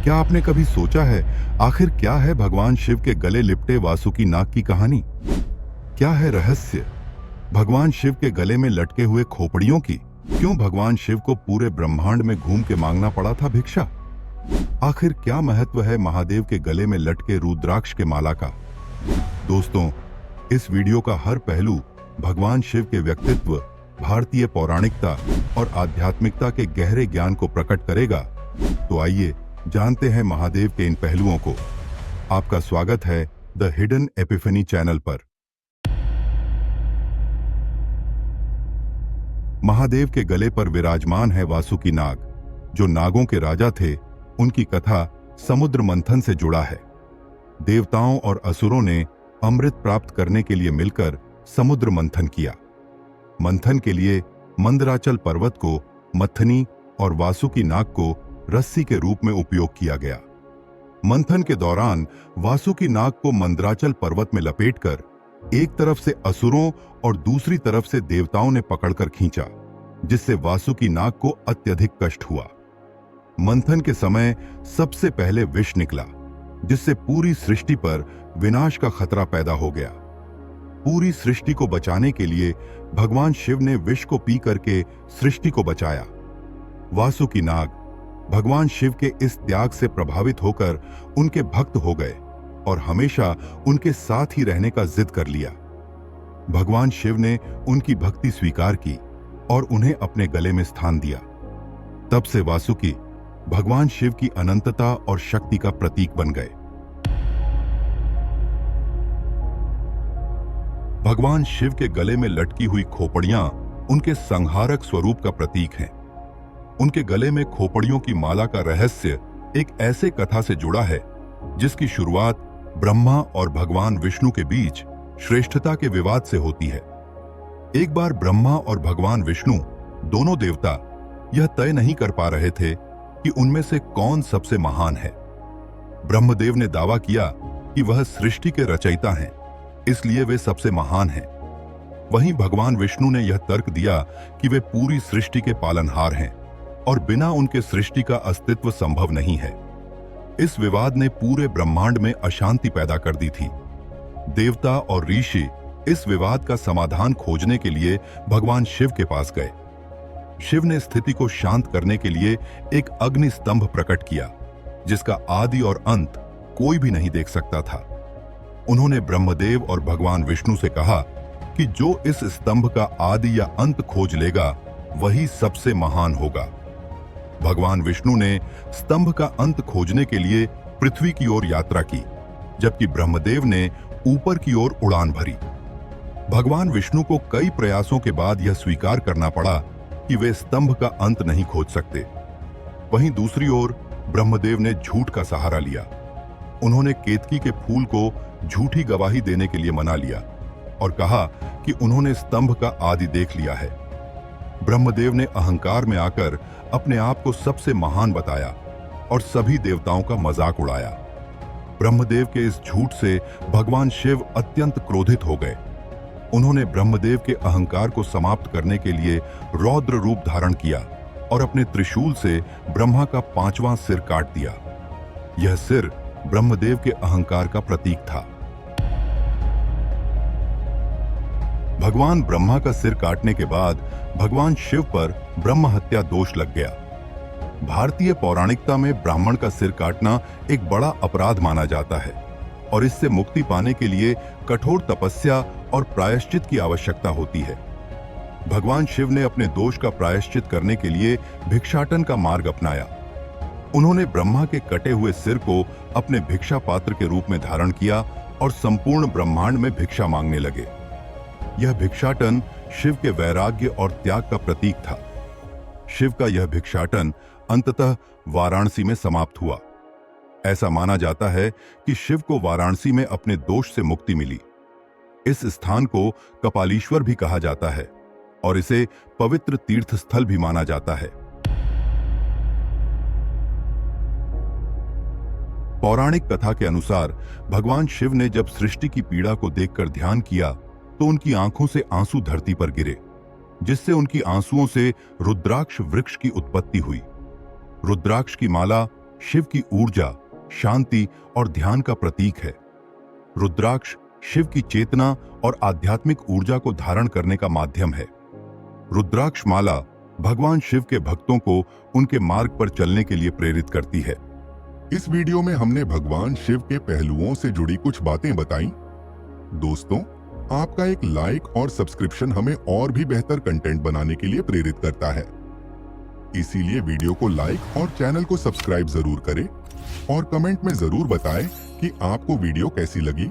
क्या आपने कभी सोचा है आखिर क्या है भगवान शिव के गले लिपटे वासुकी नाग की कहानी? क्या है रहस्य भगवान शिव के गले में लटके हुए खोपड़ियों की? क्यों भगवान शिव को पूरे ब्रह्मांड में घूम के मांगना पड़ा था भिक्षा? आखिर क्या महत्व है महादेव के गले में लटके रुद्राक्ष के माला का? दोस्तों, इस वीडियो का हर पहलू भगवान शिव के व्यक्तित्व, भारतीय पौराणिकता और आध्यात्मिकता के गहरे ज्ञान को प्रकट करेगा। तो आइए जानते हैं महादेव के इन पहलुओं को। आपका स्वागत है द हिडन एपिफनी चैनल पर। महादेव के गले पर विराजमान है वासुकी नाग, जो नागों के राजा थे। उनकी कथा समुद्र मंथन से जुड़ा है। देवताओं और असुरों ने अमृत प्राप्त करने के लिए मिलकर समुद्र मंथन किया। मंथन के लिए मंदराचल पर्वत को मथनी और वासुकी नाग को रस्सी के रूप में उपयोग किया गया। मंथन के दौरान वासुकी नाग को मंदराचल पर्वत में लपेटकर एक तरफ से असुरों और दूसरी तरफ से देवताओं ने पकड़कर खींचा, जिससे वासुकी नाग को अत्यधिक कष्ट हुआ। मंथन के समय सबसे पहले विष निकला, जिससे पूरी सृष्टि पर विनाश का खतरा पैदा हो गया। पूरी सृष्टि को बचाने के लिए भगवान शिव ने विष को पी करके सृष्टि को बचाया। वासुकी नाग भगवान शिव के इस त्याग से प्रभावित होकर उनके भक्त हो गए और हमेशा उनके साथ ही रहने का जिद कर लिया। भगवान शिव ने उनकी भक्ति स्वीकार की और उन्हें अपने गले में स्थान दिया। तब से वासुकी भगवान शिव की अनंतता और शक्ति का प्रतीक बन गए। भगवान शिव के गले में लटकी हुई खोपड़ियां उनके संहारक स्वरूप का प्रतीक हैं। उनके गले में खोपड़ियों की माला का रहस्य एक ऐसे कथा से जुड़ा है जिसकी शुरुआत ब्रह्मा और भगवान विष्णु के बीच श्रेष्ठता के विवाद से होती है। एक बार ब्रह्मा और भगवान विष्णु दोनों देवता यह तय नहीं कर पा रहे थे कि उनमें से कौन सबसे महान है। ब्रह्मदेव ने दावा किया कि वह सृष्टि के रचयिता हैं, इसलिए वे सबसे महान हैं। वहीं भगवान विष्णु ने यह तर्क दिया कि वे पूरी सृष्टि के पालनहार हैं और बिना उनके सृष्टि का अस्तित्व संभव नहीं है। इस विवाद ने पूरे ब्रह्मांड में अशांति पैदा कर दी थी। देवता और ऋषि इस विवाद का समाधान खोजने के लिए भगवान शिव के पास गए। शिव ने स्थिति को शांत करने के लिए एक अग्नि स्तंभ प्रकट किया, जिसका आदि और अंत कोई भी नहीं देख सकता था। उन्होंने ब्रह्मदेव और भगवान विष्णु से कहा कि जो इस स्तंभ का आदि या अंत खोज लेगा वही सबसे महान होगा। भगवान विष्णु ने स्तंभ का अंत खोजने के लिए पृथ्वी की ओर यात्रा की, जबकि ब्रह्मदेव ने ऊपर की ओर उड़ान भरी। भगवान विष्णु को कई प्रयासों के बाद यह स्वीकार करना पड़ा कि वे स्तंभ का अंत नहीं खोज सकते। वहीं दूसरी ओर ब्रह्मदेव ने झूठ का सहारा लिया। उन्होंने केतकी के फूल को झूठी गवाही देने के लिए मना लिया और कहा कि उन्होंने स्तंभ का आदि देख लिया है। ब्रह्मदेव ने अहंकार में आकर अपने आप को सबसे महान बताया और सभी देवताओं का मजाक उड़ाया। ब्रह्मदेव के इस झूठ से भगवान शिव अत्यंत क्रोधित हो गए। उन्होंने ब्रह्मदेव के अहंकार को समाप्त करने के लिए रौद्र रूप धारण किया और अपने त्रिशूल से ब्रह्मा का 5वां सिर काट दिया। यह सिर ब्रह्मदेव के अहंकार का प्रतीक था। भगवान ब्रह्मा का सिर काटने के बाद भगवान शिव पर ब्रह्म हत्या दोष लग गया। भारतीय पौराणिकता में ब्राह्मण का सिर काटना एक बड़ा अपराध माना जाता है और इससे मुक्ति पाने के लिए कठोर तपस्या और प्रायश्चित की आवश्यकता होती है। भगवान शिव ने अपने दोष का प्रायश्चित करने के लिए भिक्षाटन का मार्ग अपनाया। उन्होंने ब्रह्मा के कटे हुए सिर को अपने भिक्षा पात्र के रूप में धारण किया और संपूर्ण ब्रह्मांड में भिक्षा मांगने लगे। यह भिक्षाटन शिव के वैराग्य और त्याग का प्रतीक था। शिव का यह भिक्षाटन अंततः वाराणसी में समाप्त हुआ। ऐसा माना जाता है कि शिव को वाराणसी में अपने दोष से मुक्ति मिली। इस स्थान को कपालीश्वर भी कहा जाता है और इसे पवित्र तीर्थ स्थल भी माना जाता है। पौराणिक कथा के अनुसार भगवान शिव ने जब सृष्टि की पीड़ा को देखकर ध्यान किया तो उनकी आंखों से आंसू धरती पर गिरे, जिससे उनकी आंसुओं से रुद्राक्ष वृक्ष की उत्पत्ति हुई। रुद्राक्ष की माला शिव की ऊर्जा, शांति और ध्यान का प्रतीक है। रुद्राक्ष शिव की चेतना और आध्यात्मिक ऊर्जा को धारण करने का माध्यम है। रुद्राक्ष माला भगवान शिव के भक्तों को उनके मार्ग पर चलने के लिए प्रेरित करती है। इस वीडियो में हमने भगवान शिव के पहलुओं से जुड़ी कुछ बातें बताई। दोस्तों, आपका एक लाइक और सब्सक्रिप्शन हमें और भी बेहतर कंटेंट बनाने के लिए प्रेरित करता है। इसीलिए वीडियो को लाइक और चैनल को सब्सक्राइब जरूर करें और कमेंट में जरूर बताएं कि आपको वीडियो कैसी लगी।